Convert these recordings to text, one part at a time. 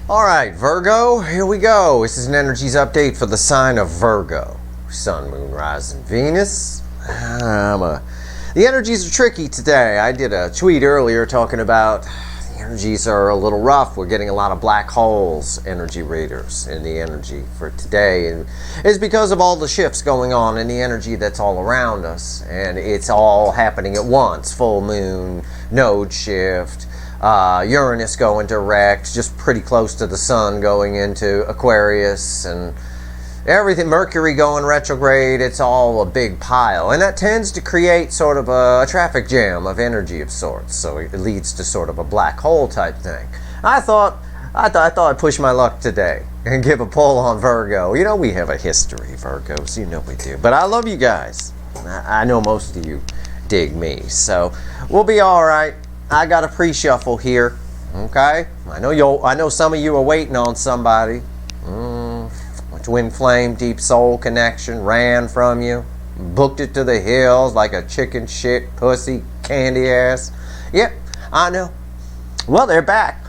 Alright, Virgo, here we go. This is an energies update for the sign of Virgo. Sun, Moon, Rising, Venus. The energies are tricky today. I did a tweet earlier talking about the energies are a little rough. We're getting a lot of black holes energy readers in the energy for today. And it's because of all the shifts going on in the energy that's all around us. And it's all happening at once. Full moon, node shift, Uranus going direct, just pretty close to the sun going into Aquarius, and everything, Mercury going retrograde. It's all a big pile, and that tends to create sort of a traffic jam of energy of sorts, so it leads to sort of a black hole type thing. I thought I'd push my luck today and give a poll on Virgo. You know, we have a history, Virgos, you know we do, but I love you guys. I know most of you dig me, so we'll be all right. I got a pre-shuffle here, okay? I know some of you are waiting on somebody. Twin flame, deep soul connection, ran from you, booked it to the hills like a chicken shit, pussy, candy ass. Yep, I know. Well, they're back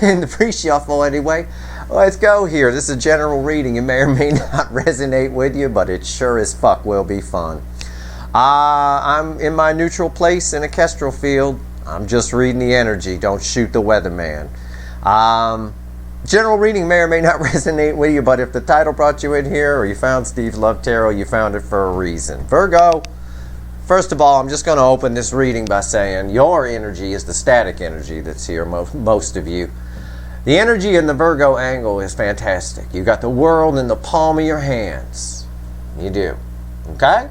in the pre-shuffle anyway. Let's go here. This is a general reading. It may or may not resonate with you, but it sure as fuck will be fun. I'm in my neutral place in a kestrel field. I'm just reading the energy. Don't shoot the weatherman. General reading may or may not resonate with you, but if the title brought you in here or you found Steve Love Tarot, you found it for a reason. Virgo, first of all, I'm just going to open this reading by saying your energy is the static energy that's here, most of you. The energy in the Virgo angle is fantastic. You got the world in the palm of your hands. You do. Okay?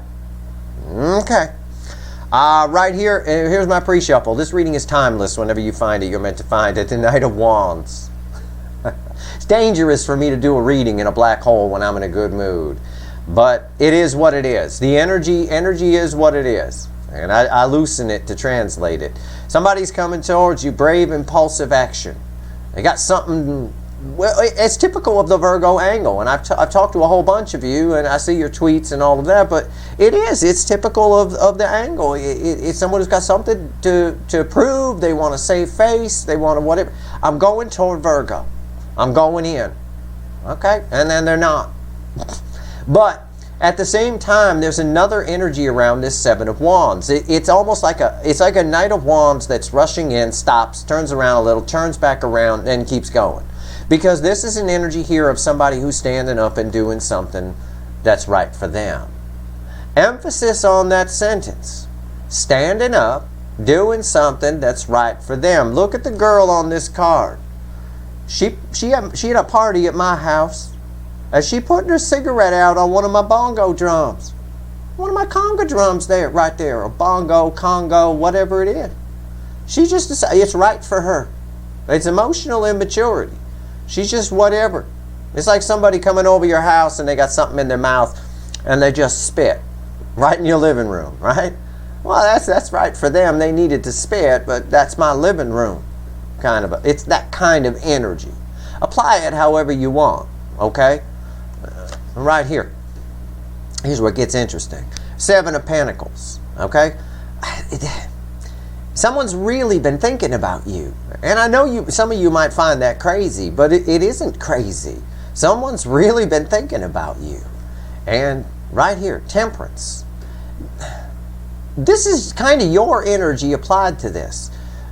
Okay. Right here, here's my pre-shuffle. This reading is timeless. Whenever you find it, you're meant to find it. The Knight of Wands. It's dangerous for me to do a reading in a black hole when I'm in a good mood. But it is what it is. The energy is what it is. And I loosen it to translate it. Somebody's coming towards you, brave, impulsive action. They got something. Well, it's typical of the Virgo angle, and I've talked to a whole bunch of you, and I see your tweets and all of that, but it's typical of the angle. It's someone who's got something to prove. They want to save face. They want to whatever. I'm going toward Virgo. I'm going in. Okay? And then they're not. But at the same time, there's another energy around this Seven of Wands. It's almost like a Knight of Wands that's rushing in, stops, turns around a little, turns back around, and keeps going. Because this is an energy here of somebody who's standing up and doing something that's right for them. Emphasis on that sentence. Standing up, doing something that's right for them. Look at the girl on this card. She had a party at my house. And she putting her cigarette out on one of my bongo drums. One of my conga drums there, right there. A bongo, congo, whatever it is. She just decided it's right for her. It's emotional immaturity. She's just whatever. It's like somebody coming over your house and they got something in their mouth and they just spit right in your living room, right? Well, that's right for them. They needed to spit, but that's my living room. It's that kind of energy. Apply it however you want, okay? Right here. Here's where it gets interesting. Seven of Pentacles, okay? Someone's really been thinking about you. And I know some of you might find that crazy, but it isn't crazy. Someone's really been thinking about you. And right here, Temperance. This is kind of your energy applied to this.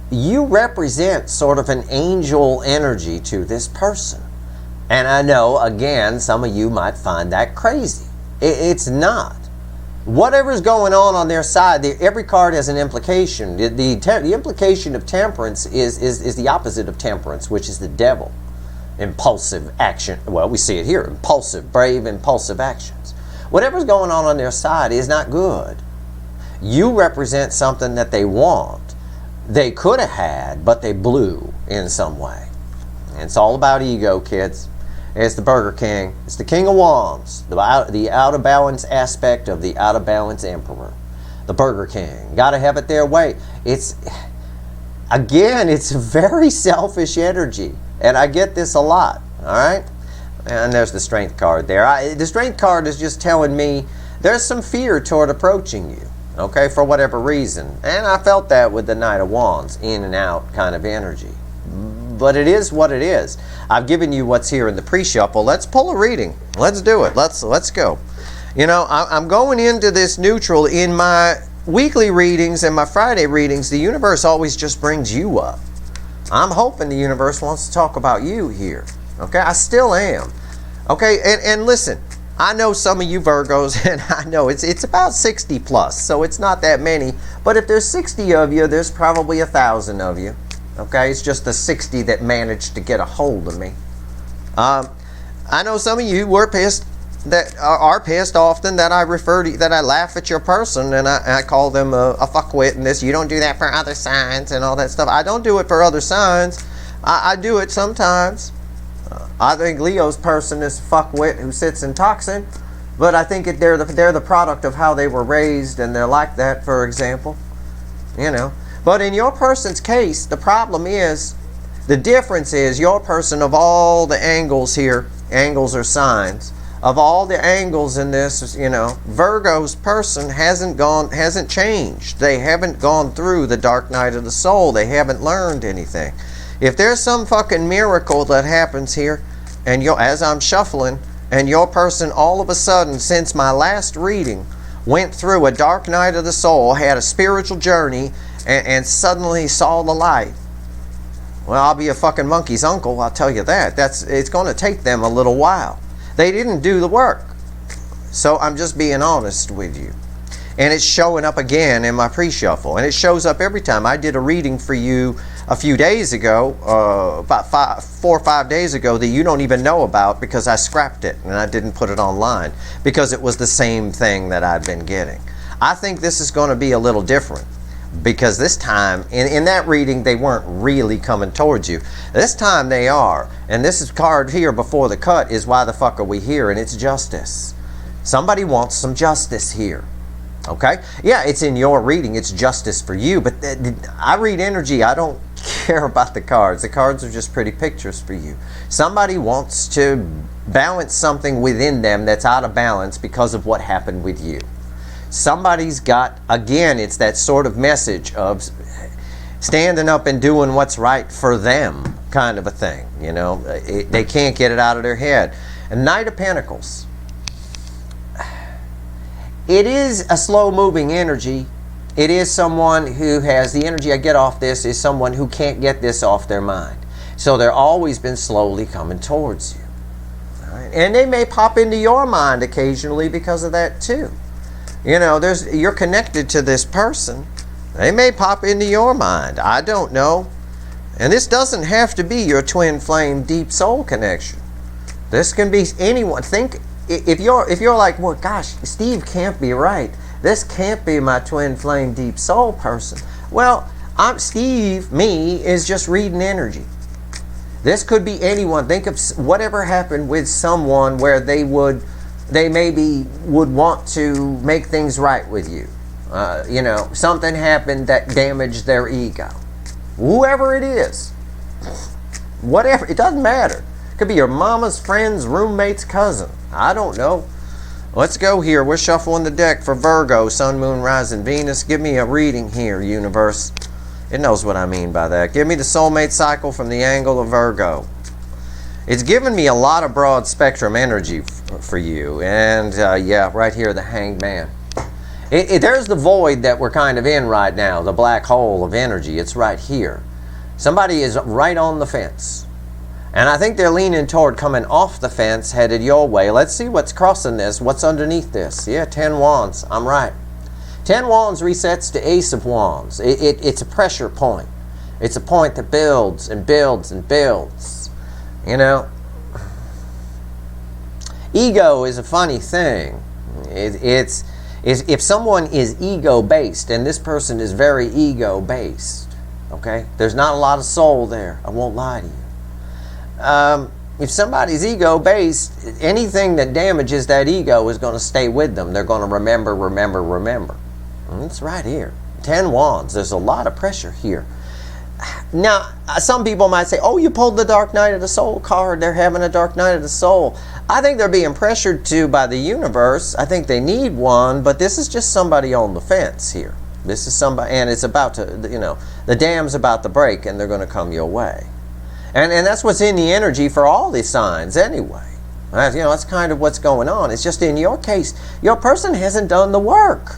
You represent sort of an angel energy to this person. And I know, again, some of you might find that crazy. It's not. Whatever's going on their side, every card has an implication. The implication of Temperance is the opposite of Temperance, which is the devil. Impulsive action. Well, we see it here. Impulsive, brave, impulsive actions. Whatever's going on their side is not good. You represent something that they want. They could have had, but they blew in some way. And it's all about ego, kids. It's the Burger King. It's the King of Wands. The out of balance aspect of the out of balance Emperor. The Burger King. Got to have it their way. It's a very selfish energy. And I get this a lot. Alright? And there's the Strength card there. The Strength card is just telling me there's some fear toward approaching you. Okay? For whatever reason. And I felt that with the Knight of Wands. In and out kind of energy. but it is what it is. I've given you what's here in the pre-shuffle. Let's pull a reading. Let's do it. Let's go. You know, I'm going into this neutral. In my weekly readings and my Friday readings, the universe always just brings you up. I'm hoping the universe wants to talk about you here. Okay, I still am. Okay, and listen, I know some of you Virgos, and I know it's about 60 plus, so it's not that many. But if there's 60 of you, there's probably 1,000 of you. Okay, it's just the 60 that managed to get a hold of me. I know some of you were pissed, that are pissed often, that I refer to, that I laugh at your person, and I call them a fuckwit, and this, you don't do that for other signs and all that stuff. I don't do it for other signs. I do it sometimes. I think Leo's person is a fuckwit who sits in toxin, but I think they're the product of how they were raised, and they're like that, for example. You know. But in your person's case, the problem is, the difference is, your person, of all the angles here, angles are signs, of all the angles in this, you know, Virgo's person hasn't changed. They haven't gone through the dark night of the soul. They haven't learned anything. If there's some fucking miracle that happens here, and as I'm shuffling, and your person all of a sudden, since my last reading, went through a dark night of the soul, had a spiritual journey, and suddenly saw the light, well, I'll be a fucking monkey's uncle, I'll tell you that. It's going to take them a little while. They didn't do the work. So I'm just being honest with you. And it's showing up again in my pre-shuffle. And it shows up every time. I did a reading for you a few days ago, about 4 or 5 days ago, that you don't even know about because I scrapped it and I didn't put it online because it was the same thing that I've been getting. I think this is going to be a little different because this time, in that reading, they weren't really coming towards you. This time they are. And this card here before the cut is why the fuck are we here? And it's justice. Somebody wants some justice here. Okay? Yeah, it's in your reading. It's justice for you. But I read energy. I don't care about the cards. The cards are just pretty pictures for you. Somebody wants to balance something within them that's out of balance because of what happened with you. Somebody's got, again, it's that sort of message of standing up and doing what's right for them kind of a thing. You know, they can't get it out of their head. And Knight of Pentacles. It is a slow-moving energy. It is someone who has, the energy I get off this is someone who can't get this off their mind. So they're always been slowly coming towards you. All right? And they may pop into your mind occasionally because of that too. You know, you're connected to this person. They may pop into your mind. I don't know. And this doesn't have to be your twin flame deep soul connection. This can be anyone. Think, if you're like, well, gosh, Steve can't be right. This can't be my twin flame deep soul person. Well, Steve, me, is just reading energy. This could be anyone. Think of whatever happened with someone where they maybe would want to make things right with you. You know, something happened that damaged their ego. Whoever it is. Whatever, it doesn't matter. It could be your mama's friend's roommate's cousin. I don't know. Let's go here. We're shuffling the deck for Virgo, Sun, Moon, Rising, Venus. Give me a reading here, universe. It knows what I mean by that. Give me the soulmate cycle from the angle of Virgo. It's given me a lot of broad spectrum energy for you. And yeah, right here, the Hanged Man. There's the void that we're kind of in right now, the black hole of energy. It's right here. Somebody is right on the fence. And I think they're leaning toward coming off the fence, headed your way. Let's see what's crossing this. What's underneath this? Yeah, 10 wands. I'm right. 10 wands resets to Ace of Wands. It's a pressure point. It's a point that builds and builds and builds. You know, ego is a funny thing. If someone is ego-based, and this person is very ego-based, okay? There's not a lot of soul there. I won't lie to you. If somebody's ego-based, anything that damages that ego is going to stay with them. They're going to remember, remember, remember. And it's right here. 10 wands. There's a lot of pressure here. Now, some people might say, oh, you pulled the Dark Night of the Soul card. They're having a Dark Night of the Soul. I think they're being pressured to by the universe. I think they need one, but this is just somebody on the fence here. This is somebody, and it's about to, you know, the dam's about to break, and they're going to come your way. And that's what's in the energy for all these signs anyway. That's kind of what's going on. It's just in your case, your person hasn't done the work.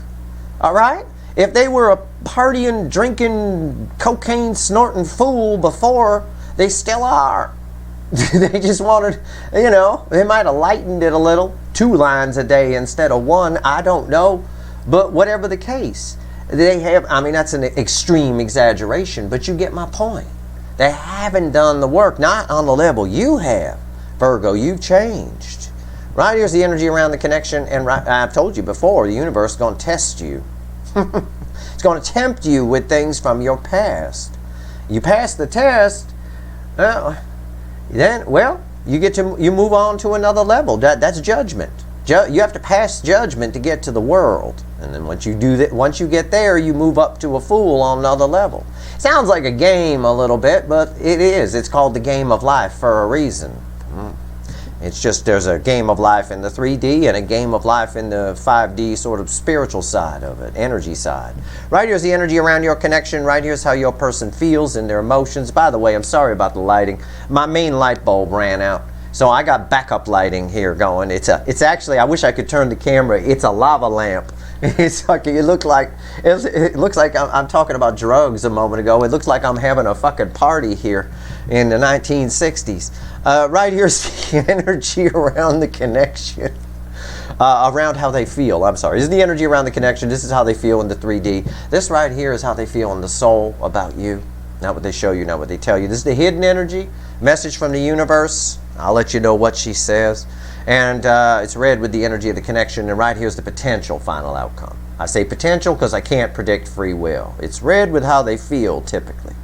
All right? If they were a partying, drinking, cocaine snorting fool before, they still are. They just wanted, they might have lightened it a little. 2 lines a day instead of 1. I don't know. But whatever the case, they have, that's an extreme exaggeration, but you get my point. They haven't done the work, not on the level you have. Virgo, you've changed. Right here's the energy around the connection, and I've told you before, the universe is going to test you. It's going to tempt you with things from your past. You pass the test, then you move on to another level. That's judgment. You have to pass judgment to get to the world, and then once you do that, once you get there, you move up to a fool on another level. Sounds like a game a little bit, but it is. It's called the game of life for a reason. It's just there's a game of life in the 3D and a game of life in the 5D sort of spiritual side of it, energy side. Right here's the energy around your connection. Right here's how your person feels and their emotions. By the way, I'm sorry about the lighting. My main light bulb ran out, so I got backup lighting here going. It's actually, I wish I could turn the camera. It's a lava lamp. It looks like I'm talking about drugs a moment ago. It looks like I'm having a fucking party here in the 1960s. Right here's the energy around the connection. Around how they feel. I'm sorry. This is the energy around the connection. This is how they feel in the 3D. This right here is how they feel in the soul about you. Not what they show you, not what they tell you. This is the hidden energy. Message from the universe. I'll let you know what she says. And it's read with the energy of the connection. And right here's the potential final outcome. I say potential because I can't predict free will. It's read with how they feel typically.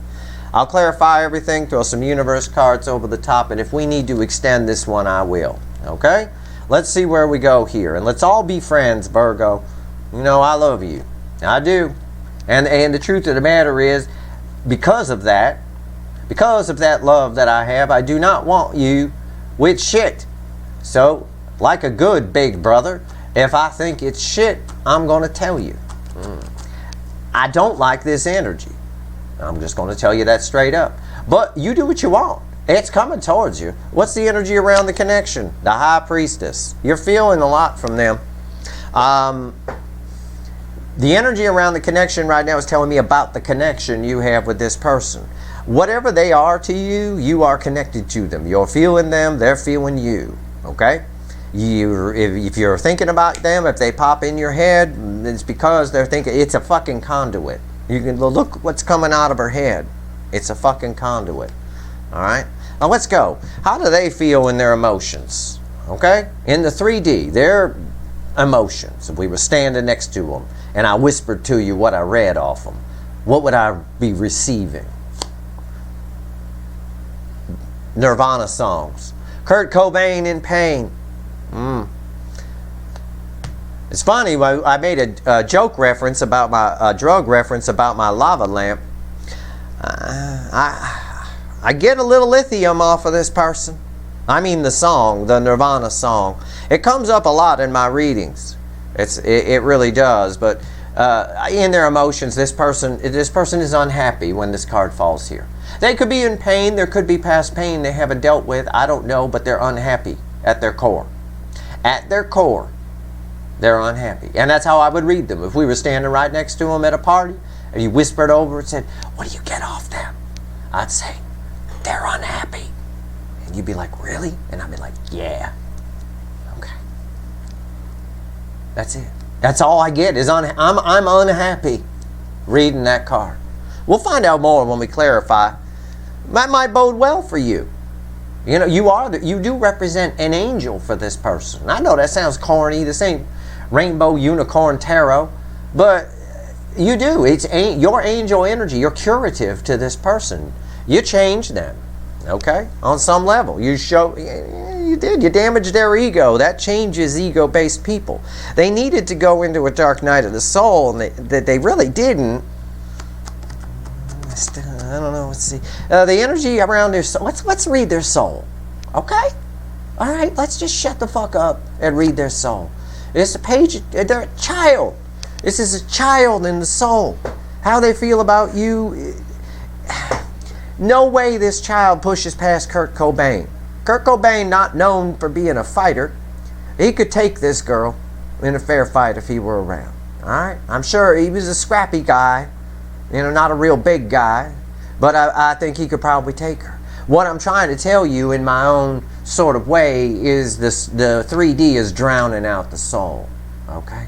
I'll clarify everything, throw some universe cards over the top, and if we need to extend this one, I will. Okay? Let's see where we go here. And let's all be friends, Virgo. I love you. I do. And the truth of the matter is, because of that love that I have, I do not want you with shit. So, like a good big brother, if I think it's shit, I'm going to tell you. I don't like this energy. I'm just going to tell you that straight up. But you do what you want. It's coming towards you. What's the energy around the connection? The High Priestess. You're feeling a lot from them. The energy around the connection right now is telling me about the connection you have with this person. Whatever they are to you, you are connected to them. You're feeling them, they're feeling you. Okay? If you're thinking about them, if they pop in your head, it's because they're thinking it's a fucking conduit. You can look what's coming out of her head. It's a fucking conduit. Alright? Now let's go. How do they feel in their emotions? Okay? In the 3D, their emotions. If we were standing next to them and I whispered to you what I read off them, what would I be receiving? Nirvana songs. Kurt Cobain in pain. It's funny, I made a joke reference about my drug reference about my lava lamp. I get a little lithium off of this person. I mean the song, the Nirvana song. It comes up a lot in my readings. It really does. But in their emotions, this person is unhappy when this card falls here. They could be in pain. There could be past pain they haven't dealt with. I don't know, but they're unhappy at their core. At their core, they're unhappy. And that's how I would read them. If we were standing right next to them at a party, and you whispered over and said, "What do you get off them?" I'd say, "They're unhappy." And you'd be like, "Really?" And I'd be like, "Yeah." Okay. That's it. That's all I get is I'm unhappy reading that card. We'll find out more when we clarify. That might bode well for you. You do represent an angel for this person. I know that sounds corny. This ain't rainbow unicorn tarot, but you do. It's your angel energy. You're curative to this person. You change them, okay? On some level, you did. You damaged their ego. That changes ego-based people. They needed to go into a dark night of the soul, and they really didn't. I don't know. Let's see. The energy around their soul. Let's read their soul. Okay? All right. Let's just shut the fuck up and read their soul. It's a page. They're a child. This is a child in the soul. How they feel about you. No way this child pushes past Kurt Cobain. Kurt Cobain, not known for being a fighter, he could take this girl in a fair fight if he were around. All right? I'm sure he was a scrappy guy, you know, not a real big guy, but I think he could probably take her. What I'm trying to tell you in my own sort of way is this: the 3D is drowning out the soul. Okay?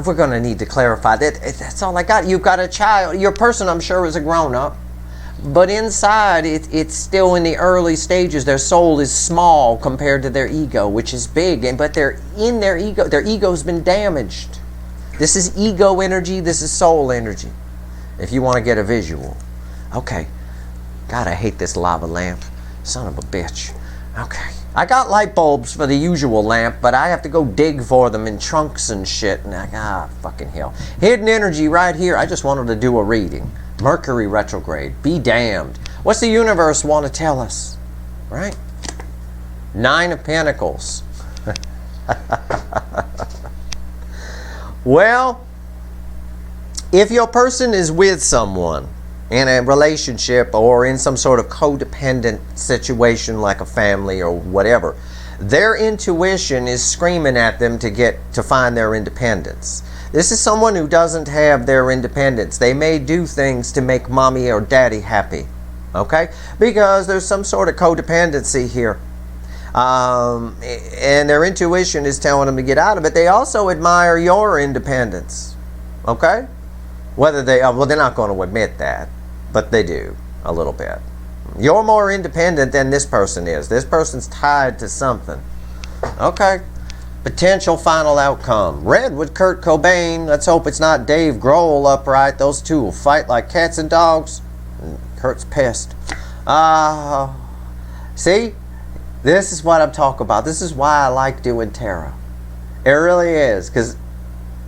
We're going to need to clarify that. That's all I got. You've got a child. Your person, I'm sure, is a grown-up. But inside, it's still in the early stages. Their soul is small compared to their ego, which is big. But they're in their ego. Their ego's been damaged. This is ego energy. This is soul energy. If you want to get a visual. Okay. God, I hate this lava lamp. Son of a bitch. Okay. I got light bulbs for the usual lamp, but I have to go dig for them in trunks and shit. And fucking hell. Hidden energy right here. I just wanted to do a reading. Mercury retrograde. Be damned. What's the universe want to tell us? Right? 9 of Pentacles. Well, if your person is with someone in a relationship or in some sort of codependent situation like a family or whatever, their intuition is screaming at them to find their independence. This is someone who doesn't have their independence. They may do things to make mommy or daddy happy, okay? Because there's some sort of codependency here. And their intuition is telling them to get out of it. They also admire your independence, okay? Whether well, they're not going to admit that, but they do a little bit. You're more independent than this person is. This person's tied to something. Okay. Potential final outcome. Red with Kurt Cobain. Let's hope it's not Dave Grohl upright. Those two will fight like cats and dogs. And Kurt's pissed. See? This is what I'm talking about. This is why I like doing tarot. It really is. Because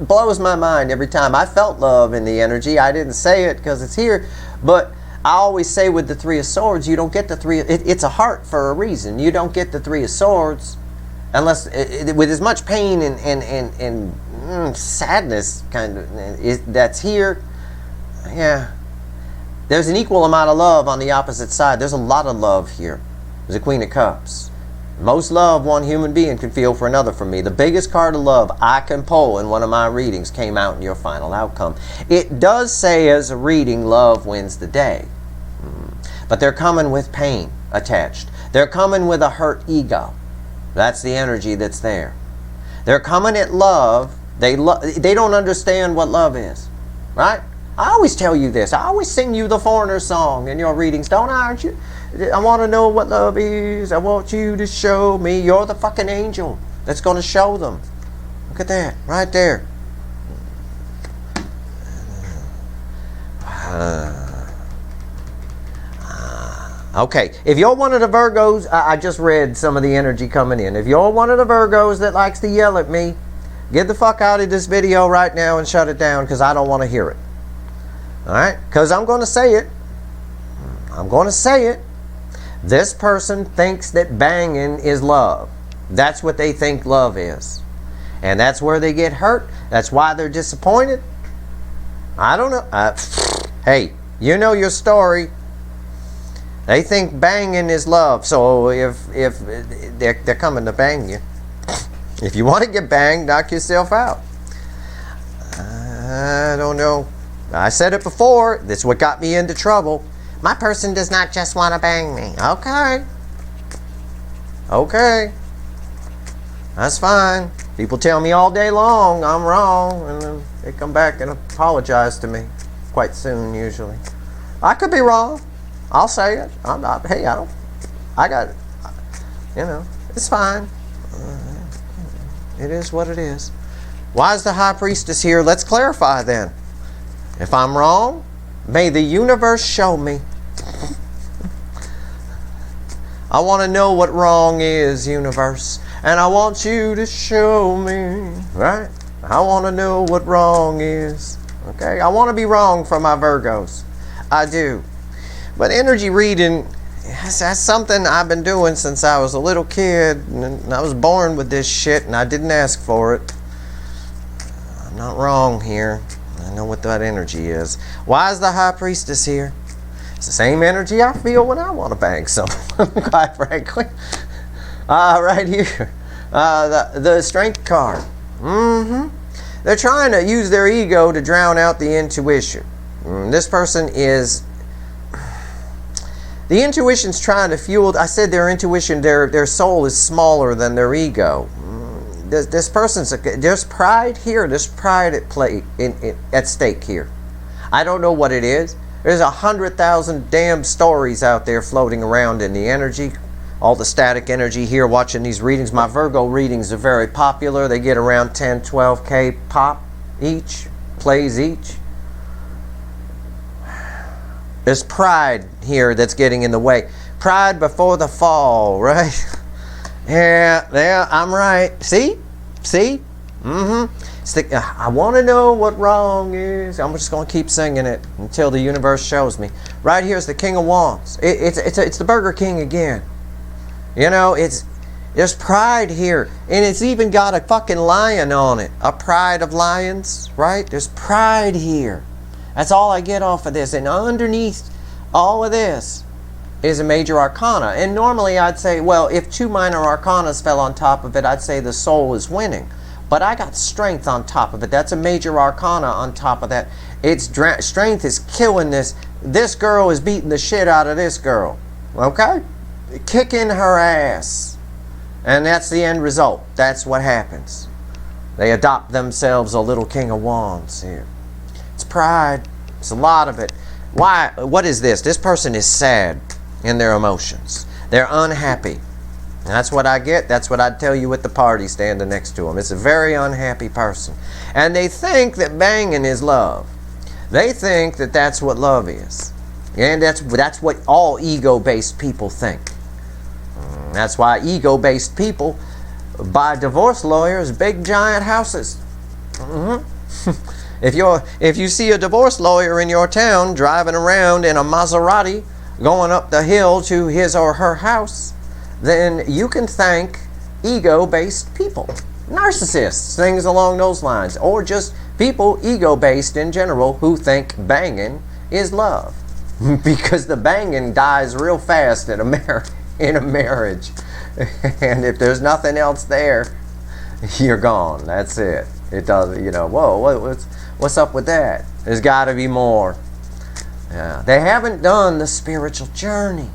it blows my mind every time. I felt love in the energy. I didn't say it because it's here. But I always say with the 3 of Swords, you don't get the 3. It's a heart for a reason. You don't get the 3 of Swords unless with as much pain and sadness kind of that's here. Yeah. There's an equal amount of love on the opposite side. There's a lot of love here. There's a Queen of Cups. Most love one human being can feel for another from me. The biggest card of love I can pull in one of my readings came out in your final outcome. It does say as a reading, love wins the day. But they're coming with pain attached. They're coming with a hurt ego. That's the energy that's there. They're coming at love. They don't understand what love is. Right? I always tell you this. I always sing you the Foreigner song in your readings, don't I? Aren't you? I want to know what love is. I want you to show me. You're the fucking angel that's going to show them. Look at that. Right there. Okay. If you're one of the Virgos, I just read some of the energy coming in. If you're one of the Virgos that likes to yell at me, get the fuck out of this video right now and shut it down because I don't want to hear it. Alright? Because I'm going to say it. I'm going to say it. This person thinks that banging is love. That's what they think love is. And that's where they get hurt. That's why they're disappointed. I don't know. Hey, you know your story. They think banging is love. So if they're coming to bang you. If you want to get banged, knock yourself out. I don't know. I said it before. That's what got me into trouble. My person does not just want to bang me. Okay. Okay. That's fine. People tell me all day long I'm wrong, and then they come back and apologize to me quite soon, usually. I could be wrong. I'll say it. I'm not. Hey, I got it. You know, it's fine. It is what it is. Why is the High Priestess here? Let's clarify then. If I'm wrong, may the universe show me. I want to know what wrong is, universe. And I want you to show me. Right? I want to know what wrong is. Okay? I want to be wrong for my Virgos. I do. But energy reading, that's something I've been doing since I was a little kid. And I was born with this shit and I didn't ask for it. I'm not wrong here. know what that energy is. Why is the High Priestess here? It's the same energy I feel when I want to bang someone, quite frankly. Right here. The Strength card. They're trying to use their ego to drown out the intuition. This person is... The intuition's trying to fuel... I said their intuition, their soul is smaller than their ego. This person's... There's pride here. There's pride at play, at stake here. I don't know what it is. There's 100,000 damn stories out there floating around in the energy. All the static energy here watching these readings. My Virgo readings are very popular. They get around 10, 12K pop each. Plays each. There's pride here that's getting in the way. Pride before the fall, right? Yeah, I'm right. See? I want to know what wrong is. I'm just going to keep singing it until the universe shows me. Right here is the King of Wands. It's the Burger King again. You know, there's pride here. And it's even got a fucking lion on it. A pride of lions, right? There's pride here. That's all I get off of this. And underneath all of this is a major arcana. And normally I'd say, well, if 2 minor arcanas fell on top of it, I'd say the soul is winning. But I got strength on top of it. That's a major arcana on top of that. Strength is killing this. This girl is beating the shit out of this girl. Okay? Kicking her ass. And that's the end result. That's what happens. They adopt themselves a little King of Wands here. It's pride. It's a lot of it. Why? What is this? This person is sad in their emotions. They're unhappy. And that's what I get. That's what I'd tell you at the party standing next to them. It's a very unhappy person. And they think that banging is love. They think that that's what love is. And that's what all ego-based people think. That's why ego-based people buy divorce lawyers big giant houses. If you see a divorce lawyer in your town driving around in a Maserati going up the hill to his or her house, then you can thank ego-based people. Narcissists, things along those lines. Or just people ego-based in general who think banging is love. Because the banging dies real fast in a marriage. And if there's nothing else there, you're gone. That's it. It does, you know, whoa, what's up with that? There's got to be more. Yeah. They haven't done the spiritual journey.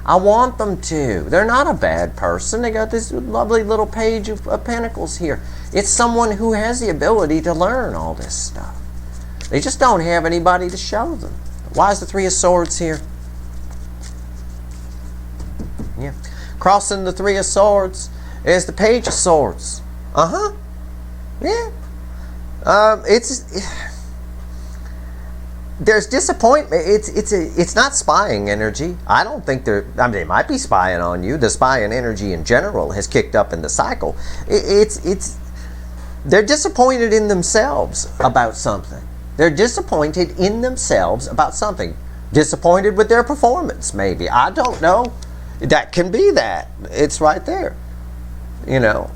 I want them to. They're not a bad person. They got this lovely little page of Pentacles here. It's someone who has the ability to learn all this stuff. They just don't have anybody to show them. Why is the Three of Swords here? Yeah. Crossing the Three of Swords is the Page of Swords. Yeah. There's disappointment. It's not spying energy. I don't think they might be spying on you. The spying energy in general has kicked up in the cycle. They're disappointed in themselves about something. They're disappointed in themselves about something. Disappointed with their performance, maybe. I don't know. That can be that. It's right there. You know,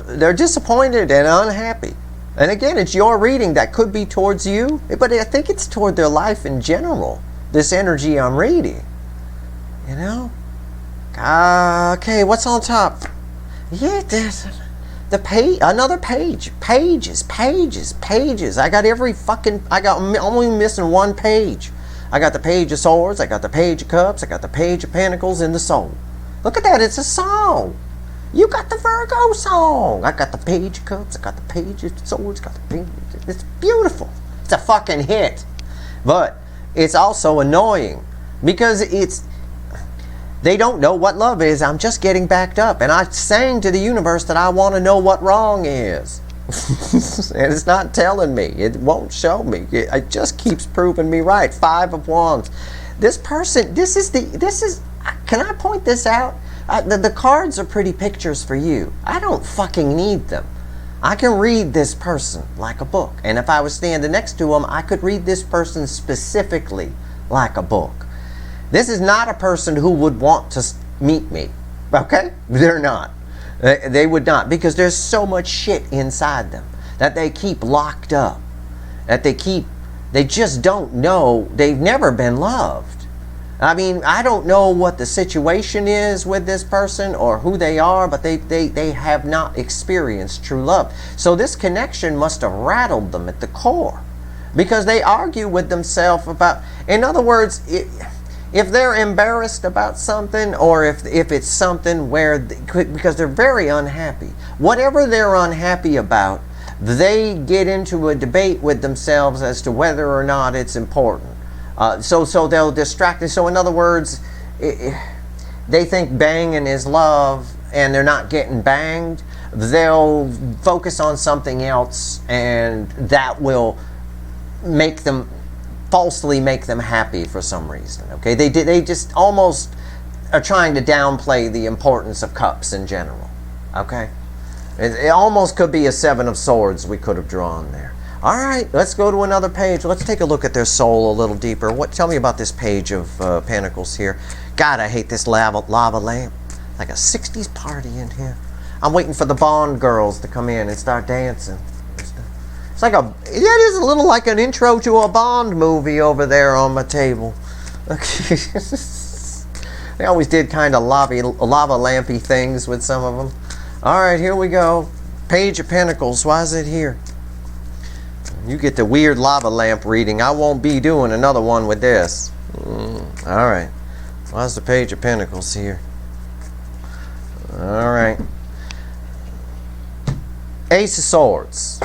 they're disappointed and unhappy. And again, it's your reading. That could be towards you, but I think it's toward their life in general, this energy I'm reading. You know? Okay, what's on top? Yeah, there's the page, another page. Pages. I'm only missing one page. I got the Page of Swords, I got the Page of Cups, I got the Page of Pentacles in the soul. Look at that, it's a song. You got the Virgo song. I got the Page of Cups. I got the Page of Swords. Got the Page. It's beautiful. It's a fucking hit. But it's also annoying because they don't know what love is. I'm just getting backed up. And I sang to the universe that I want to know what wrong is. And it's not telling me. It won't show me. It just keeps proving me right. 5 of Wands. This person, can I point this out? The cards are pretty pictures for you. I don't fucking need them. I can read this person like a book. And if I was standing next to them, I could read this person specifically like a book. This is not a person who would want to meet me. Okay? They're not. They would not. Because there's so much shit inside them that they keep locked up. That they keep They just don't know. They've never been loved. I mean, I don't know what the situation is with this person or who they are, but they have not experienced true love. So this connection must have rattled them at the core, because they argue with themselves about, in other words, if they're embarrassed about something, or if it's something where, because they're very unhappy, whatever they're unhappy about, they get into a debate with themselves as to whether or not it's important. So they'll distract it. So in other words, they think banging is love and they're not getting banged. They'll focus on something else, and that will make them, falsely make them happy for some reason. Okay, they just almost are trying to downplay the importance of cups in general. Okay, it almost could be a Seven of Swords we could have drawn there. All right, let's go to another page. Let's take a look at their soul a little deeper. Tell me about this page of Pentacles here. God, I hate this lava lamp. Like a 60s party in here. I'm waiting for the Bond girls to come in and start dancing. It's like it is a little like an intro to a Bond movie over there on my table. Okay. They always did kind of lava lampy things with some of them. All right, here we go. Page of Pentacles. Why is it here? You get the weird lava lamp reading. I won't be doing another one with this. All right. Why's the Page of Pentacles here? All right. Ace of Swords.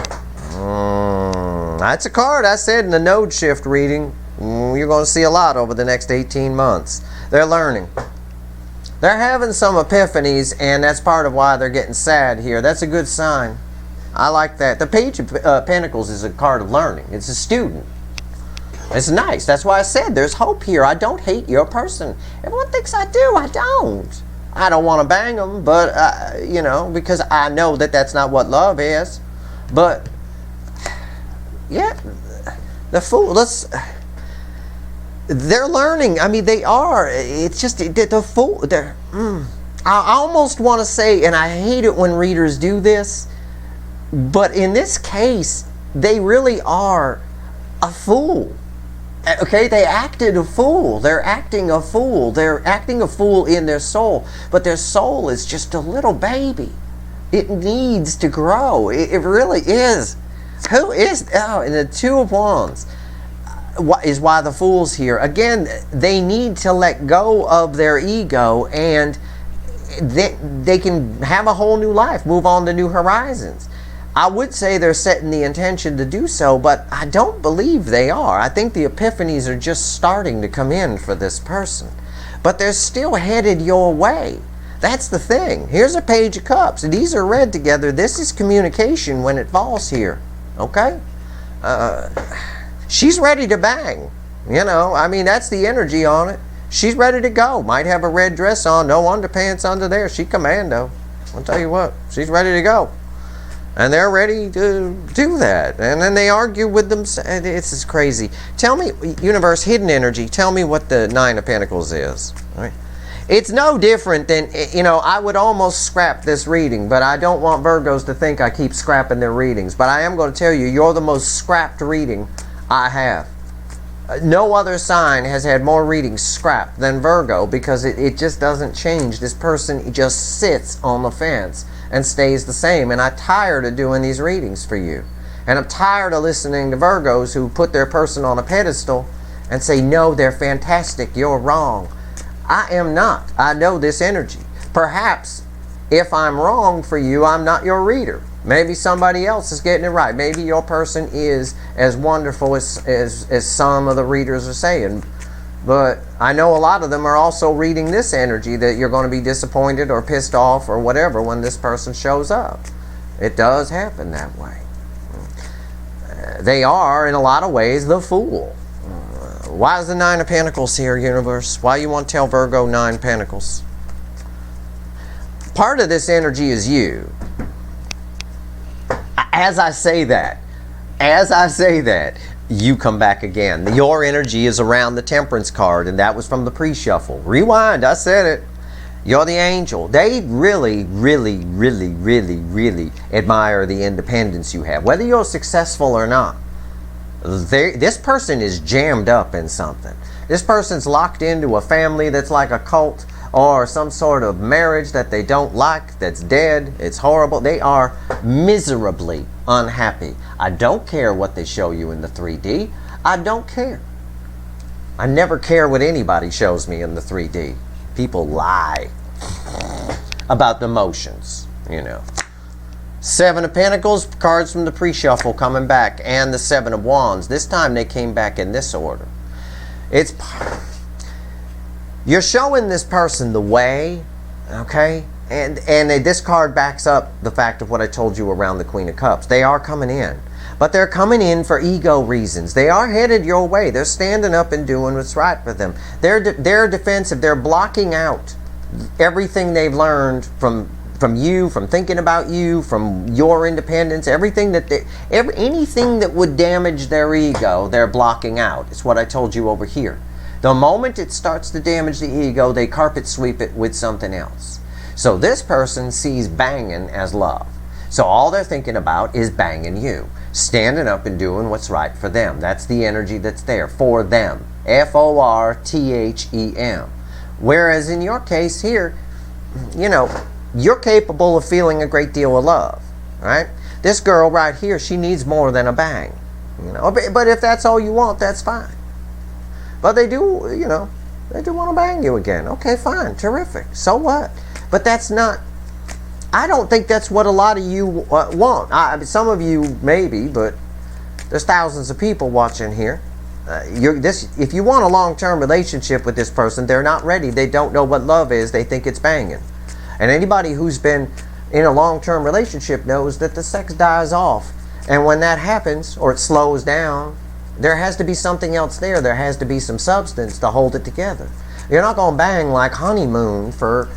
That's a card I said in the node shift reading. You're going to see a lot over the next 18 months. They're learning. They're having some epiphanies, and that's part of why they're getting sad here. That's a good sign. I like that. The Page of Pentacles is a card of learning. It's a student. It's nice. That's why I said there's hope here. I don't hate your person. Everyone thinks I do. I don't. I don't want to bang them, but, you know, because I know that that's not what love is. But, yeah, the Fool, they're learning. I mean, they are. It's just the Fool. I almost want to say, and I hate it when readers do this, but in this case, they really are a fool. Okay, they acted a fool. They're acting a fool. They're acting a fool in their soul, but their soul is just a little baby. It needs to grow. It really is. Who is? Oh, and the Two of Wands is why the Fool's here. Again, they need to let go of their ego, and they can have a whole new life, move on to new horizons. I would say they're setting the intention to do so, but I don't believe they are. I think the epiphanies are just starting to come in for this person. But they're still headed your way. That's the thing. Here's a Page of Cups. These are read together. This is communication when it falls here. Okay? She's ready to bang. You know, I mean, that's the energy on it. She's ready to go. Might have a red dress on, no underpants under there. She commando. I'll tell you what, she's ready to go. And they're ready to do that. And then they argue with them. It's just crazy. Tell me, universe, hidden energy, tell me what the Nine of Pentacles is. All right? It's no different than, you know, I would almost scrap this reading, but I don't want Virgos to think I keep scrapping their readings. But I am going to tell you, you're the most scrapped reading I have. No other sign has had more readings scrapped than Virgo, because it just doesn't change. This person just sits on the fence and stays the same. And I'm tired of doing these readings for you. And I'm tired of listening to Virgos who put their person on a pedestal and say, no, they're fantastic, you're wrong. I am not. I know this energy. Perhaps if I'm wrong for you, I'm not your reader. Maybe somebody else is getting it right. Maybe your person is as wonderful as some of the readers are saying. But I know a lot of them are also reading this energy, that you're going to be disappointed or pissed off or whatever when this person shows up. It does happen that way. They are, in a lot of ways, the Fool. Why is the Nine of Pentacles here, universe? Why you want to tell Virgo 9 Pentacles? Part of this energy is you. As I say that, you come back again. Your energy is around the Temperance card, and that was from the pre-shuffle. Rewind, I said it. You're the angel. They really, really, really, really, really admire the independence you have, whether you're successful or not. This person is jammed up in something. This person's locked into a family that's like a cult, or some sort of marriage that they don't like, that's dead, it's horrible. They are miserably unhappy. I don't care what they show you in the 3D. I don't care. I never care what anybody shows me in the 3D. People lie about the emotions, you know. 7 of Pentacles, cards from the pre-shuffle coming back, and the 7 of Wands. This time they came back in this order. You're showing this person the way, okay? And this card backs up the fact of what I told you around the Queen of Cups. They are coming in. But they're coming in for ego reasons. They are headed your way. They're standing up and doing what's right for them. They're defensive. They're blocking out everything they've learned from you, from thinking about you, from your independence, everything that anything that would damage their ego, they're blocking out. It's what I told you over here. The moment it starts to damage the ego, they carpet sweep it with something else. So this person sees banging as love. So all they're thinking about is banging you, standing up and doing what's right for them. That's the energy that's there for them. FORTHEM. Whereas in your case here, you know, you're capable of feeling a great deal of love, right? This girl right here, she needs more than a bang, you know. But if that's all you want, that's fine. But they do, you know, they do want to bang you again. Okay, fine, terrific. So what? But that's not, I don't think that's what a lot of you want. Some of you maybe, but there's thousands of people watching here. If you want a long-term relationship with this person, they're not ready. They don't know what love is. They think it's banging. And anybody who's been in a long-term relationship knows that the sex dies off. And when that happens, or it slows down, there has to be something else there. There has to be some substance to hold it together. You're not going to bang like honeymoon for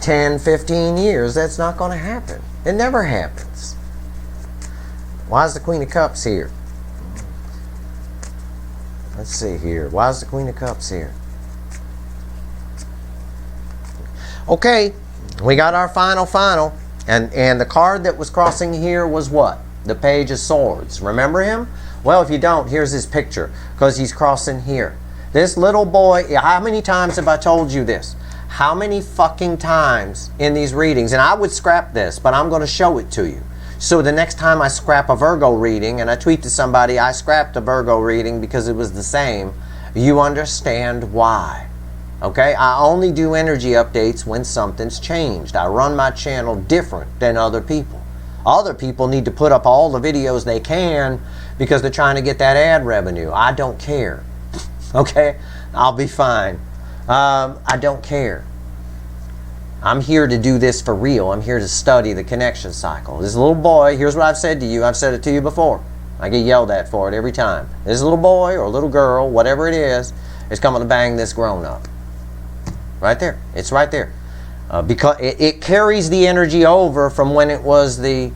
10, 15 years. That's not going to happen. It never happens. Why is the Queen of Cups here? Let's see here. Why is the Queen of Cups here? Okay. We got our final. And the card that was crossing here was what? The Page of Swords. Remember him? Well, if you don't, here's his picture, because he's crossing here. This little boy, how many times have I told you this? How many fucking times in these readings? And I would scrap this, but I'm going to show it to you. So the next time I scrap a Virgo reading, and I tweet to somebody, I scrapped a Virgo reading because it was the same, you understand why. Okay, I only do energy updates when something's changed. I run my channel different than other people. Other people need to put up all the videos they can because they're trying to get that ad revenue. I don't care. Okay, I'll be fine. I don't care. I'm here to do this for real. I'm here to study the connection cycle. This little boy, here's what I've said to you. I've said it to you before. I get yelled at for it every time. This little boy or little girl, whatever it is coming to bang this grown-up. Right there. It's right there. Because it carries the energy over from when it was the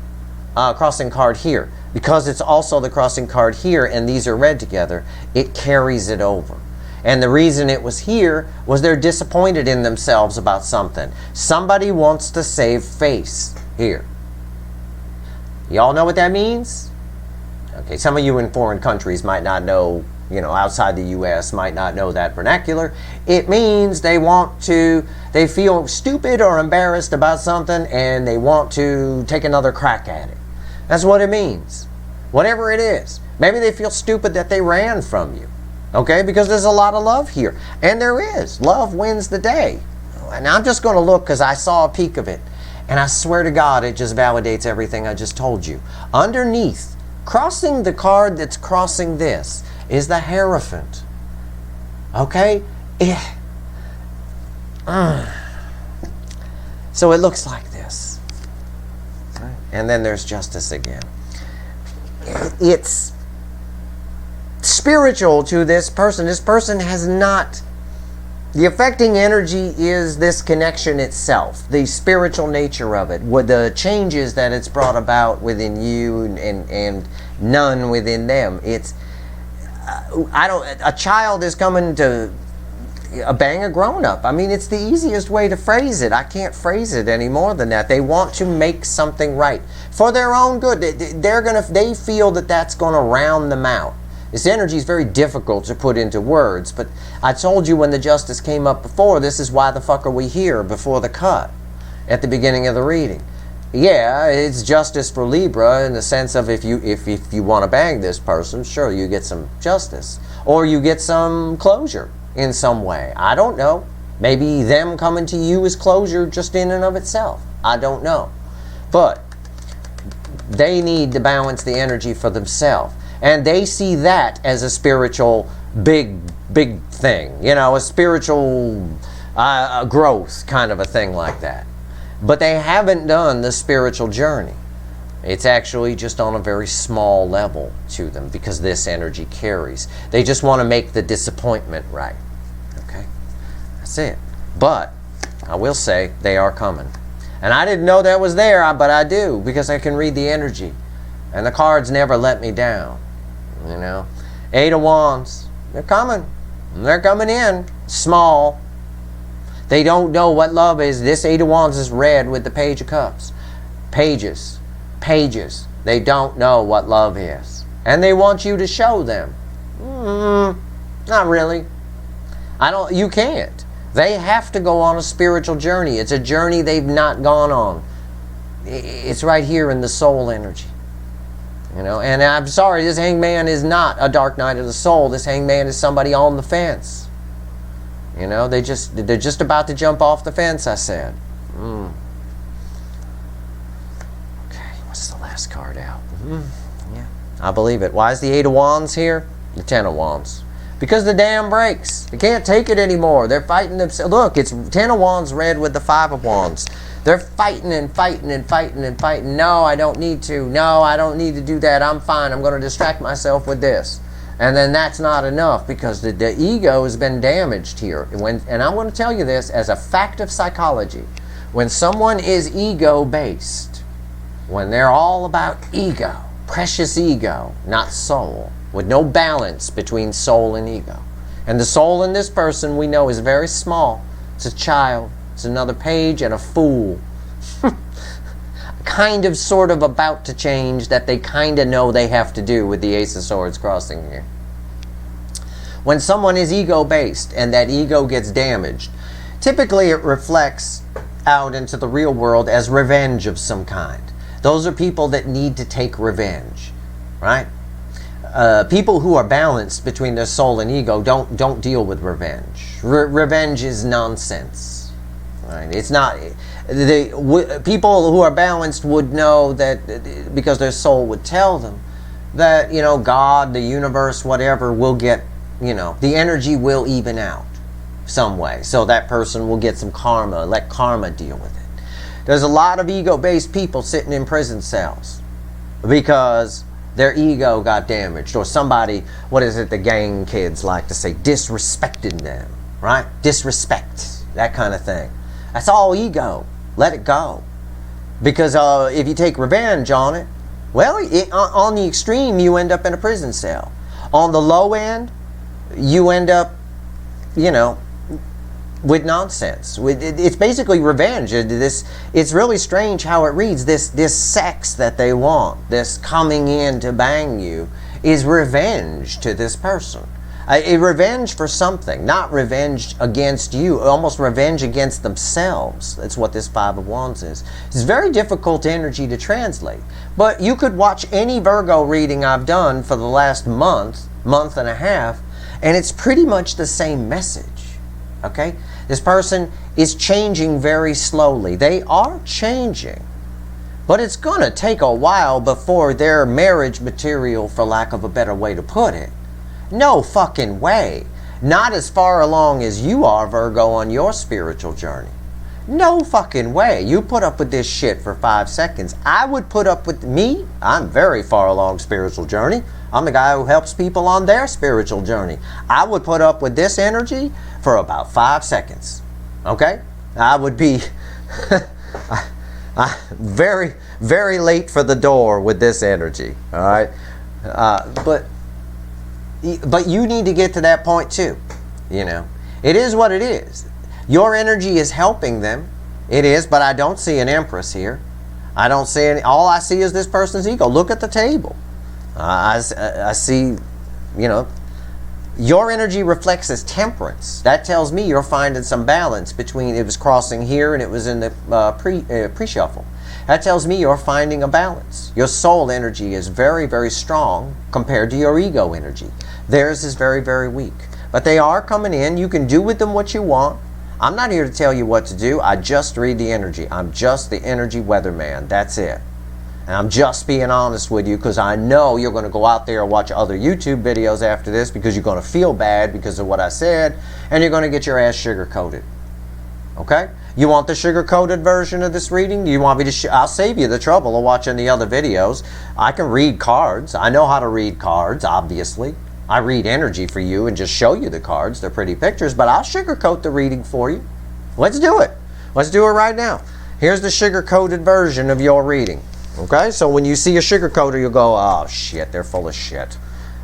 crossing card here. Because it's also the crossing card here and these are read together, it carries it over. And the reason it was here was they're disappointed in themselves about something. Somebody wants to save face here. Y'all know what that means? Okay, some of you in foreign countries might not know, you know, outside the U.S. might not know that vernacular. It means they feel stupid or embarrassed about something and they want to take another crack at it. That's what it means. Whatever it is. Maybe they feel stupid that they ran from you. Okay, because there's a lot of love here. And there is. Love wins the day. And I'm just going to look because I saw a peek of it. And I swear to God, it just validates everything I just told you. Underneath, crossing the card that's crossing this, is the Hierophant. Okay? So it looks like this. And then there's Justice again. It's spiritual to this person. This person has not... The affecting energy is this connection itself, the spiritual nature of it, with the changes that it's brought about within you and none within them. It's... a child is coming to bang a grown-up. I mean, it's the easiest way to phrase it. I can't phrase it any more than that. They want to make something right for their own good. They feel that that's going to round them out. This energy is very difficult to put into words, but I told you when the justice came up before, this is why the fuck are we here before the cut at the beginning of the reading. Yeah, it's justice for Libra in the sense of if you want to bang this person, sure, you get some justice. Or you get some closure in some way. I don't know. Maybe them coming to you is closure just in and of itself. I don't know. But they need to balance the energy for themselves. And they see that as a spiritual big thing. You know, a spiritual growth kind of a thing like that. But they haven't done the spiritual journey. It's actually just on a very small level to them because this energy carries. They just want to make the disappointment right. Okay? That's it. But I will say they are coming. And I didn't know that was there, but I do because I can read the energy. And the cards never let me down. You know? 8 of Wands. They're coming. They're coming in. Small. They don't know what love is. This 8 of Wands is red with the Page of Cups. Pages. They don't know what love is. And they want you to show them. Not really. You can't. They have to go on a spiritual journey. It's a journey they've not gone on. It's right here in the soul energy. You know, and I'm sorry, this hangman is not a dark night of the soul. This hangman is somebody on the fence. You know, they're just about to jump off the fence, I said. Okay, what's the last card out? Yeah, I believe it. Why is the 8 of Wands here? The 10 of Wands. Because the dam breaks. They can't take it anymore. They're fighting themselves. Look, it's 10 of Wands red with the 5 of Wands. They're fighting and fighting and fighting and fighting. No, I don't need to. No, I don't need to do that. I'm fine. I'm going to distract myself with this. And then that's not enough because the ego has been damaged here. And I'm going to tell you this as a fact of psychology. When someone is ego-based, when they're all about ego, precious ego, not soul, with no balance between soul and ego. And the soul in this person we know is very small. It's a child. It's another page and a fool. Kind of sort of about to change that they kind of know they have to do with the Ace of Swords crossing here. When someone is ego-based and that ego gets damaged, typically it reflects out into the real world as revenge of some kind. Those are people that need to take revenge, right? People who are balanced between their soul and ego don't deal with revenge. Revenge is nonsense, right? It's not... people who are balanced would know that because their soul would tell them that, you know, God, the universe, whatever, will get, you know, the energy will even out some way. So that person will get some karma, let karma deal with it. There's a lot of ego-based people sitting in prison cells because their ego got damaged, or somebody, what is it the gang kids like to say, disrespected them, right? Disrespect, that kind of thing. That's all ego. Let it go. Because if you take revenge on it, well, on the extreme, you end up in a prison cell. On the low end, you end up, you know, with nonsense. It's basically revenge. It's really strange how it reads. This sex that they want, this coming in to bang you, is revenge to this person. A revenge for something, not revenge against you, almost revenge against themselves. That's what this 5 of Wands is. It's very difficult energy to translate. But you could watch any Virgo reading I've done for the last month and a half, and it's pretty much the same message. Okay? This person is changing very slowly. They are changing. But it's going to take a while before they're marriage material, for lack of a better way to put it. No fucking way. Not as far along as you are, Virgo, on your spiritual journey. No fucking way. You put up with this shit for 5 seconds. I would put up with me. I'm very far along spiritual journey. I'm the guy who helps people on their spiritual journey. I would put up with this energy for about 5 seconds. Okay? I would be very, very late for the door with this energy. All right? But you need to get to that point too. You know, it is what it is. Your energy is helping them. It is, but I don't see an Empress here. I don't see any. All I see is this person's ego. Look at the table. I see you know, your energy reflects as temperance. That tells me you're finding some balance between, it was crossing here and it was in the pre-shuffle. That tells me you're finding a balance. Your soul energy is very, very strong compared to your ego energy. Theirs is very, very weak. But they are coming in. You can do with them what you want. I'm not here to tell you what to do. I just read the energy. I'm just the energy weatherman. That's it. And I'm just being honest with you because I know you're going to go out there and watch other YouTube videos after this because you're going to feel bad because of what I said, and you're going to get your ass sugar-coated. Okay? You want the sugar-coated version of this reading? Do you want me to I'll save you the trouble of watching the other videos. I can read cards. I know how to read cards, obviously. I read energy for you and just show you the cards. They're pretty pictures, but I'll sugar-coat the reading for you. Let's do it. Let's do it right now. Here's the sugar-coated version of your reading. Okay, so when you see a sugar-coater, you'll go, oh shit, they're full of shit.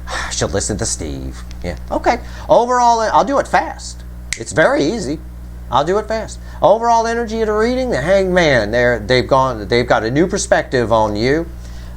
I should listen to Steve. Yeah, okay. Overall, I'll do it fast. It's very easy. I'll do it fast. Overall energy of the reading, the Hanged Man, they've got a new perspective on you.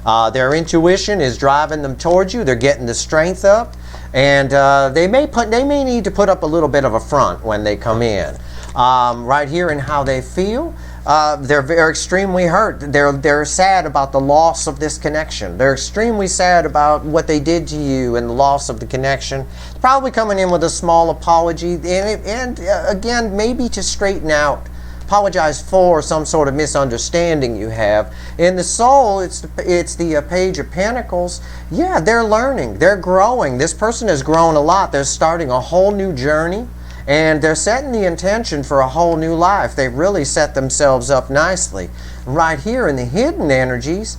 Their intuition is driving them towards you. They're getting the strength up, and they may need to put up a little bit of a front when they come in. Right here in how they feel, they're extremely hurt. They're sad about the loss of this connection. They're extremely sad about what they did to you and the loss of the connection. Probably coming in with a small apology and again, maybe to straighten out, apologize for some sort of misunderstanding you have. In the soul, it's the Page of Pentacles. Yeah, they're learning. They're growing. This person has grown a lot. They're starting a whole new journey. And they're setting the intention for a whole new life. They've really set themselves up nicely. Right here in the hidden energies,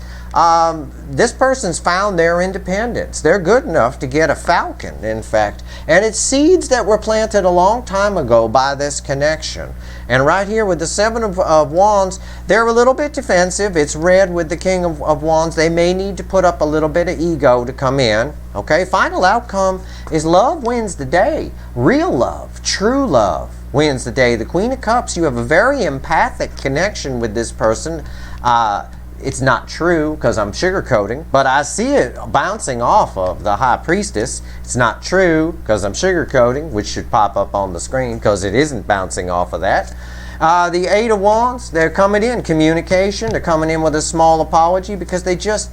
this person's found their independence. They're good enough to get a falcon, in fact. And it's seeds that were planted a long time ago by this connection. And right here with the Seven of Wands, they're a little bit defensive. It's red with the King of Wands. They may need to put up a little bit of ego to come in. Okay, final outcome is love wins the day. Real love, true love wins the day. The Queen of Cups, you have a very empathic connection with this person. It's not true because I'm sugarcoating, but I see it bouncing off of the High Priestess. It's not true because I'm sugarcoating, which should pop up on the screen because it isn't bouncing off of that. The Eight of Wands, they're coming in communication. They're coming in with a small apology because they just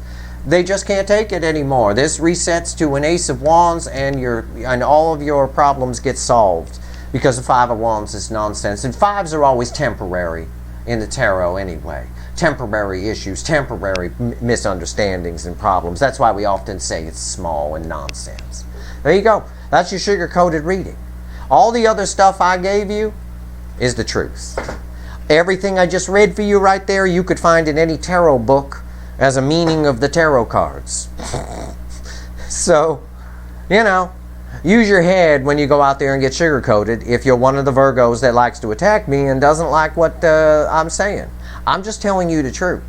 can't take it anymore. This resets to an Ace of Wands, and all of your problems get solved because the Five of Wands is nonsense. And fives are always temporary in the tarot anyway. Temporary issues, temporary misunderstandings and problems. That's why we often say it's small and nonsense. There you go. That's your sugar-coated reading. All the other stuff I gave you is the truth. Everything I just read for you right there, you could find in any tarot book as a meaning of the tarot cards. So, you know, use your head when you go out there and get sugar-coated if you're one of the Virgos that likes to attack me and doesn't like what I'm saying. I'm just telling you the truth,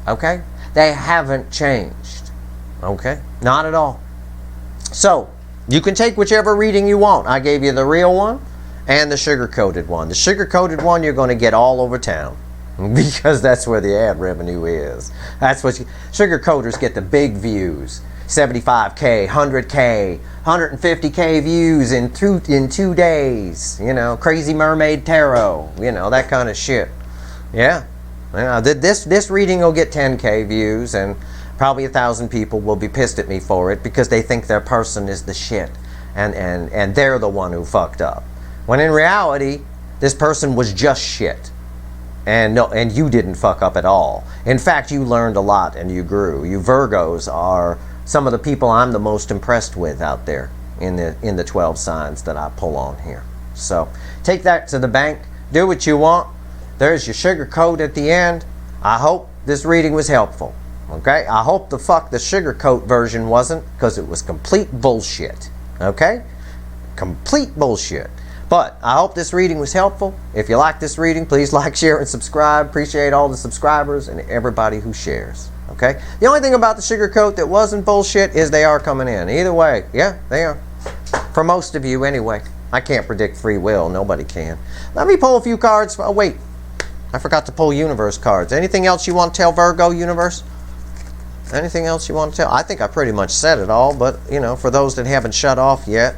okay? They haven't changed, okay? Not at all. So, you can take whichever reading you want. I gave you the real one and the sugar-coated one. The sugar-coated one you're going to get all over town because that's where the ad revenue is. That's what sugar-coaters get, the big views. 75K, 100K, 150K views in 2 days. You know, Crazy Mermaid Tarot, you know, that kind of shit. Yeah. This reading will get 10K views, and probably 1,000 people will be pissed at me for it because they think their person is the shit, and they're the one who fucked up. When in reality, this person was just shit, and you didn't fuck up at all. In fact, you learned a lot and you grew. You Virgos are some of the people I'm the most impressed with out there in the 12 signs that I pull on here. So take that to the bank. Do what you want. There's your sugar coat at the end. I hope this reading was helpful. Okay? I hope the sugar coat version wasn't, because it was complete bullshit. Okay? Complete bullshit. But I hope this reading was helpful. If you like this reading, please like, share, and subscribe. Appreciate all the subscribers and everybody who shares. Okay? The only thing about the sugar coat that wasn't bullshit is they are coming in. Either way, yeah, they are. For most of you anyway. I can't predict free will. Nobody can. Let me pull a few cards. Oh, wait. I forgot to pull universe cards. Anything else you want to tell Virgo universe? Anything else you want to tell? I think I pretty much said it all, but, you know, for those that haven't shut off yet,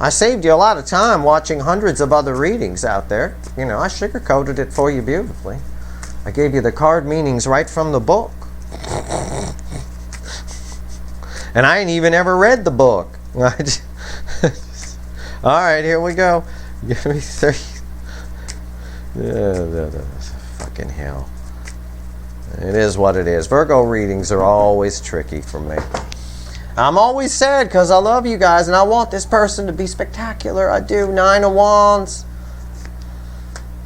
I saved you a lot of time watching hundreds of other readings out there. You know, I sugarcoated it for you beautifully. I gave you the card meanings right from the book. And I ain't even ever read the book. All right, here we go. Give me 3. Fucking hell. It is what it is. Virgo readings are always tricky for me. I'm always sad because I love you guys and I want this person to be spectacular. I do. 9 of Wands,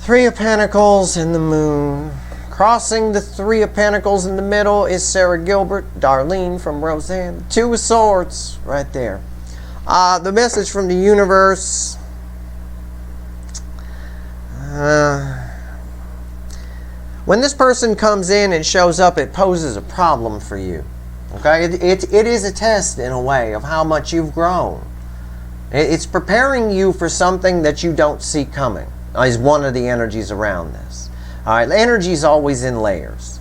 3 of Pentacles, and the Moon. Crossing the 3 of Pentacles in the middle is Sarah Gilbert, Darlene from Roseanne. 2 of Swords right there. The message from the universe. When this person comes in and shows up, it poses a problem for you. Okay? It is a test in a way of how much you've grown. It's preparing you for something that you don't see coming, is one of the energies around this. All right, the energy is always in layers.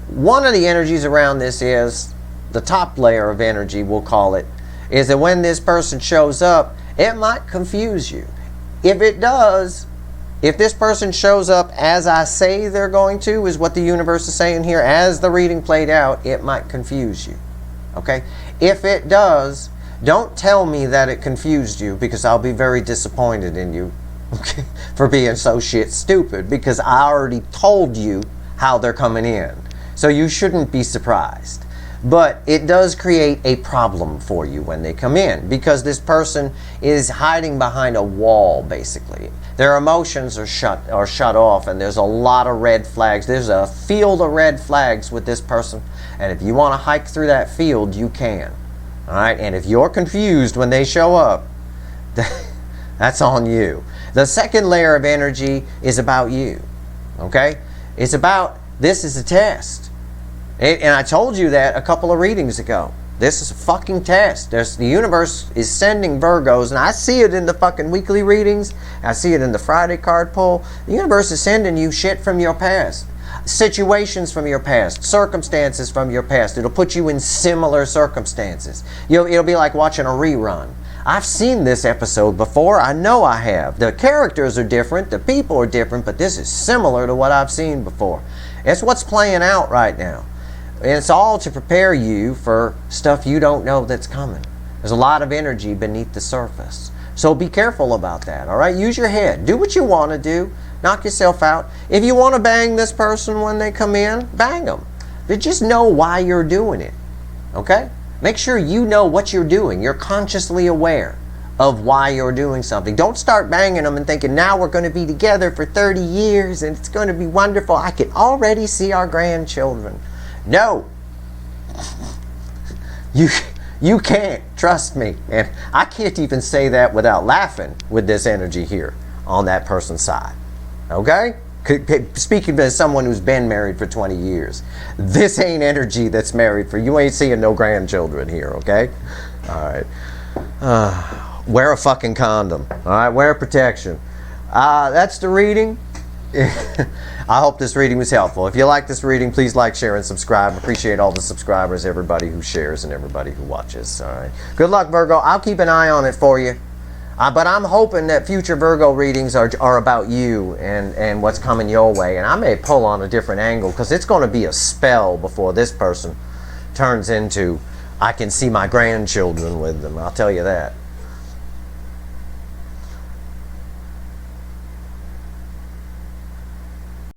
One of the energies around this is, the top layer of energy, we'll call it, is that when this person shows up, it might confuse you. If it does, if this person shows up as I say they're going to, is what the universe is saying here, as the reading played out, it might confuse you. Okay? If it does, don't tell me that it confused you, because I'll be very disappointed in you, okay, for being so shit stupid, because I already told you how they're coming in. So you shouldn't be surprised. But it does create a problem for you when they come in, because this person is hiding behind a wall, basically. Their emotions are shut off, and there's a lot of red flags. There's a field of red flags with this person, and if you want to hike through that field, you can. All right? And if you're confused when they show up, that's on you. The second layer of energy is about you. Okay? It's about, this is a test. And I told you that a couple of readings ago. This is a fucking test. The universe is sending Virgos, and I see it in the fucking weekly readings. I see it in the Friday card pull. The universe is sending you shit from your past. Situations from your past. Circumstances from your past. It'll put you in similar circumstances. It'll be like watching a rerun. I've seen this episode before. I know I have. The characters are different. The people are different. But this is similar to what I've seen before. It's what's playing out right now. And it's all to prepare you for stuff you don't know that's coming. There's a lot of energy beneath the surface. So be careful about that, all right? Use your head. Do what you want to do. Knock yourself out. If you want to bang this person when they come in, bang them. But just know why you're doing it, okay? Make sure you know what you're doing. You're consciously aware of why you're doing something. Don't start banging them and thinking, now we're going to be together for 30 years and it's going to be wonderful. I can already see our grandchildren. No, you can't, trust me. And I can't even say that without laughing with this energy here on that person's side. Okay? Speaking as someone who's been married for 20 years, this ain't energy that's married for you. Ain't seeing no grandchildren here, okay? All right. Wear a fucking condom. All right, wear protection. That's the reading. I hope this reading was helpful. If you like this reading, please like, share, and subscribe. Appreciate all the subscribers, everybody who shares, and everybody who watches. All right. Good luck, Virgo. I'll keep an eye on it for you. But I'm hoping that future Virgo readings are about you and what's coming your way. And I may pull on a different angle, because it's going to be a spell before this person turns into, I can see my grandchildren with them. I'll tell you that.